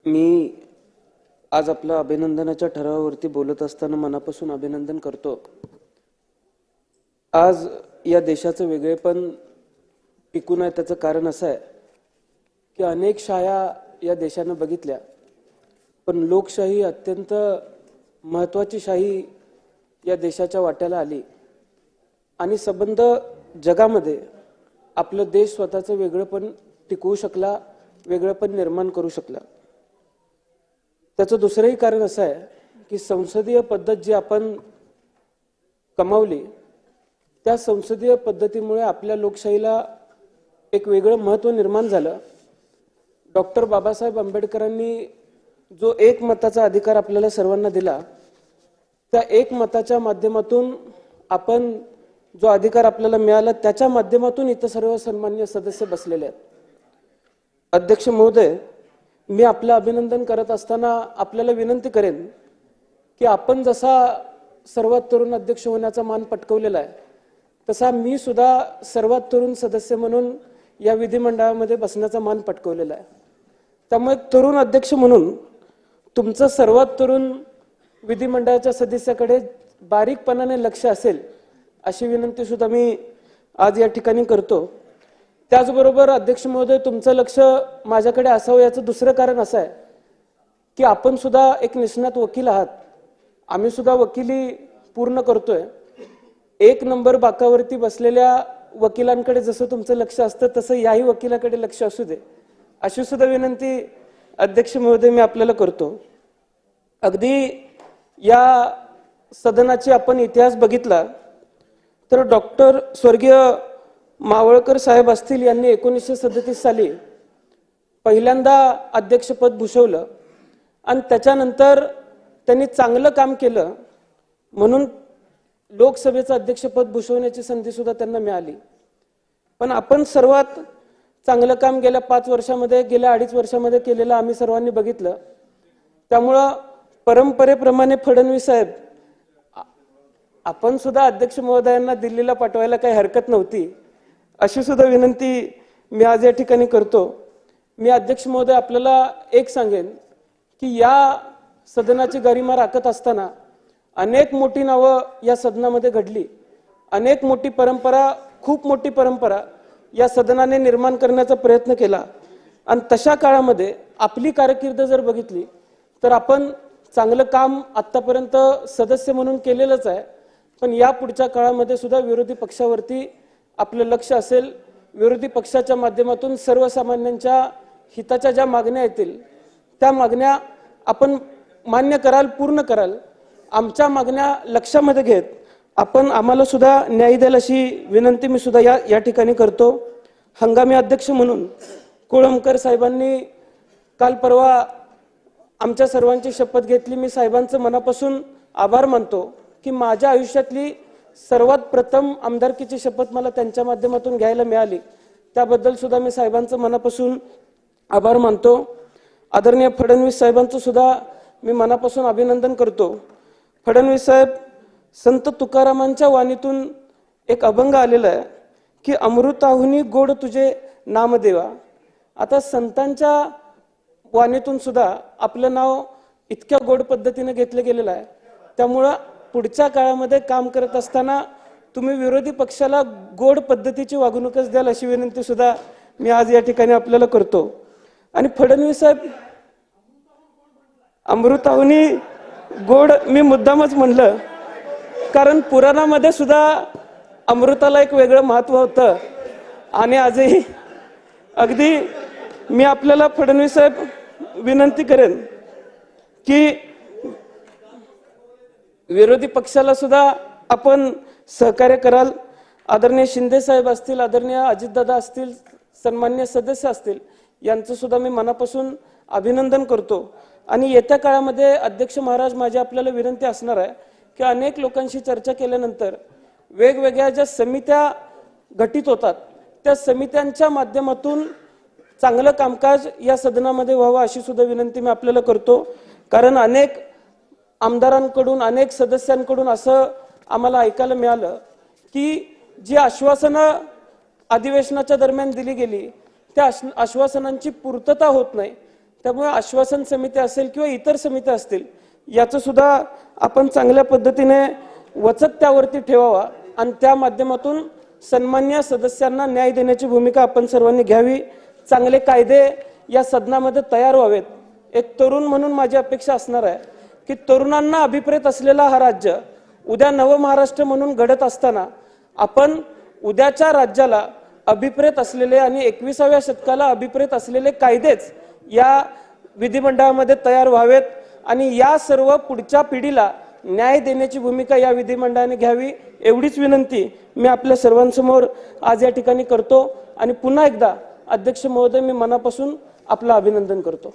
मी आज आपल्या अभिनंदनाच्या ठरावावरती बोलत असताना मनापासून अभिनंदन करतो। आज या देशाचं वेगळेपण टिकून आहे त्याचं कारण असं आहे की अनेक शाया या देशाने बघितल्या, पण लोकशाही अत्यंत महत्त्वाची शाही या देशाच्या वाट्याला आली आणि संबंध जगामध्ये आपला देश स्वतःचं वेगळेपण टिकवू शकला, वेगळेपण निर्माण करू शकला। त्याचं दुसरंही कारण असं आहे की संसदीय पद्धत जी आपण कमावली त्या संसदीय पद्धतीमुळे आपल्या लोकशाहीला एक वेगळं महत्त्व निर्माण झालं। डॉक्टर बाबासाहेब आंबेडकरांनी जो एक मताचा अधिकार आपल्याला सर्वांना दिला, त्या एक मताच्या माध्यमातून आपण जो अधिकार आपल्याला मिळाला त्याच्या माध्यमातून इतर सर्व सन्माननीय सदस्य बसलेले आहेत। अध्यक्ष महोदय, मी आपलं अभिनंदन करत असताना आपल्याला विनंती करेन की आपण जसा सर्वात तरुण अध्यक्ष होण्याचा मान पटकावलेला आहे, तसा मी सुद्धा सर्वात तरुण सदस्य म्हणून या विधिमंडळामध्ये बसण्याचा मान पटकावलेला आहे। त्यामुळे तरुण अध्यक्ष म्हणून तुमचं सर्वात तरुण विधिमंडळाच्या सदस्याकडे बारीकपणाने लक्ष असेल अशी विनंती सुद्धा मी आज या ठिकाणी करतो। त्याचबरोबर अध्यक्ष महोदय, तुमचं लक्ष माझ्याकडे असावं याचं दुसरं कारण असं आहे की आपण सुद्धा एक निष्णात वकील आहात, आम्ही सुद्धा वकिली पूर्ण करतोय। एक नंबर बाकावरती बसलेल्या वकिलांकडे जसं तुमचं लक्ष असतं तसं याही वकिलाकडे लक्ष असू दे अशी सुद्धा विनंती अध्यक्ष महोदय मी आपल्याला करतो। अगदी या सदनाची आपण इतिहास बघितला तर डॉक्टर स्वर्गीय मावळकर साहेब असतील यांनी 1937 साली पहिल्यांदा अध्यक्षपद भूषवलं आणि त्याच्यानंतर त्यांनी चांगलं काम केलं म्हणून लोकसभेचं अध्यक्षपद भूषवण्याची संधी सुद्धा त्यांना मिळाली। पण आपण सर्वात चांगलं काम गेल्या 5 वर्षामध्ये, गेल्या 2.5 वर्षामध्ये केलेलं आम्ही सर्वांनी बघितलं। त्यामुळं परंपरेप्रमाणे फडणवीस साहेब, आपण सुद्धा अध्यक्ष महोदयांना दिल्लीला पाठवायला काही हरकत नव्हती अशी सुद्धा विनंती मी आज या ठिकाणी करतो। मी अध्यक्ष महोदय आपल्याला एक सांगेन की या सदनाची गरिमा राखत असताना अनेक मोठी नावं या सदनामध्ये घडली, अनेक मोठी परंपरा, खूप मोठी परंपरा या सदनाने निर्माण करण्याचा प्रयत्न केला आणि तशा काळामध्ये आपली कारकीर्द जर बघितली तर आपण चांगलं काम आत्तापर्यंत सदस्य म्हणून केलेलंच आहे, पण या पुढच्या काळामध्ये सुद्धा विरोधी पक्षावरती आपलं लक्ष असेल। विरोधी पक्षाच्या माध्यमातून सर्वसामान्यांच्या हिताच्या ज्या मागण्या येतील त्या मागण्या आपण मान्य कराल, पूर्ण कराल। आमच्या मागण्या लक्षामध्ये घेत आपण आम्हाला सुद्धा न्याय द्याल अशी विनंती मी सुद्धा या ठिकाणी करतो। हंगामी अध्यक्ष म्हणून कोळंबकर साहेबांनी काल परवा आमच्या सर्वांची शपथ घेतली। मी साहेबांचं मनापासून आभार मानतो की माझ्या आयुष्यातली सर्वात प्रथम आमदारकीची शपथ मला त्यांच्या माध्यमातून घ्यायला मिळाली, त्याबद्दल सुद्धा मी साहेबांचं मनापासून आभार मानतो। आदरणीय फडणवीस साहेबांचं सुद्धा मी मनापासून अभिनंदन करतो। फडणवीस साहेब, संत तुकारामांच्या वाणीतून एक अभंग आलेला आहे की अमृताहुनी गोड तुझे नामदेवा। आता संतांच्या वाणीतून सुद्धा आपलं नाव इतक्या गोड पद्धतीने घेतलं गेलेलं आहे। त्यामुळं पुढच्या काळामध्ये काम करत असताना तुम्ही विरोधी पक्षाला गोड पद्धतीची वागणूकच द्याल अशी विनंती सुद्धा मी आज या ठिकाणी आपल्याला करतो। आणि फडणवीस साहेब, अमृताहुनी गोड मी मुद्दामच म्हणलं कारण पुराणामध्ये सुद्धा अमृताला एक वेगळं महत्त्व होतं आणि आजही अगदी मी आपल्याला फडणवीस साहेब विनंती करेन की विरोधी पक्षाला सुद्धा आपण सहकार्य कराल। आदरणीय शिंदे साहेब असतील, आदरणीय अजितदादा असतील, सन्माननीय सदस्य असतील, यांचं सुद्धा मी मनापासून अभिनंदन करतो। आणि येत्या काळामध्ये अध्यक्ष महाराज, माझी आपल्याला विनंती असणार आहे की अनेक लोकांशी चर्चा केल्यानंतर वेगवेगळ्या ज्या समित्या गठीत होतात त्या समित्यांच्या माध्यमातून चांगलं कामकाज या सदनामध्ये व्हावं अशी सुद्धा विनंती मी आपल्याला करतो। कारण अनेक आमदारांकडून, अनेक सदस्यांकडून असं आम्हाला ऐकायला मिळालं की जी आश्वासनं अधिवेशनाच्या दरम्यान दिली गेली त्या आश्वासनांची पूर्तता होत नाही। त्यामुळे आश्वासन समिती असेल किंवा इतर समित्या असतील याचं सुद्धा आपण चांगल्या पद्धतीने वचक त्यावरती ठेवावा आणि त्या माध्यमातून सन्मान्य सदस्यांना न्याय देण्याची भूमिका आपण सर्वांनी घ्यावी। चांगले कायदे या सदनामध्ये तयार व्हावेत। एक तरुण म्हणून माझी अपेक्षा असणार आहे की तरुणांना अभिप्रेत असलेला हा राज्य उद्या नव महाराष्ट्र म्हणून घडत असताना आपण उद्याच्या राज्याला अभिप्रेत असलेले आणि 21व्या शतकाला अभिप्रेत असलेले कायदेच या विधिमंडळामध्ये तयार व्हावेत आणि या सर्व पुढच्या पिढीला न्याय देण्याची भूमिका या विधिमंडळाने घ्यावी एवढीच विनंती मी आपल्या सर्वांसमोर आज या ठिकाणी करतो आणि पुन्हा एकदा अध्यक्ष महोदय मी मनापासून आपलं अभिनंदन करतो।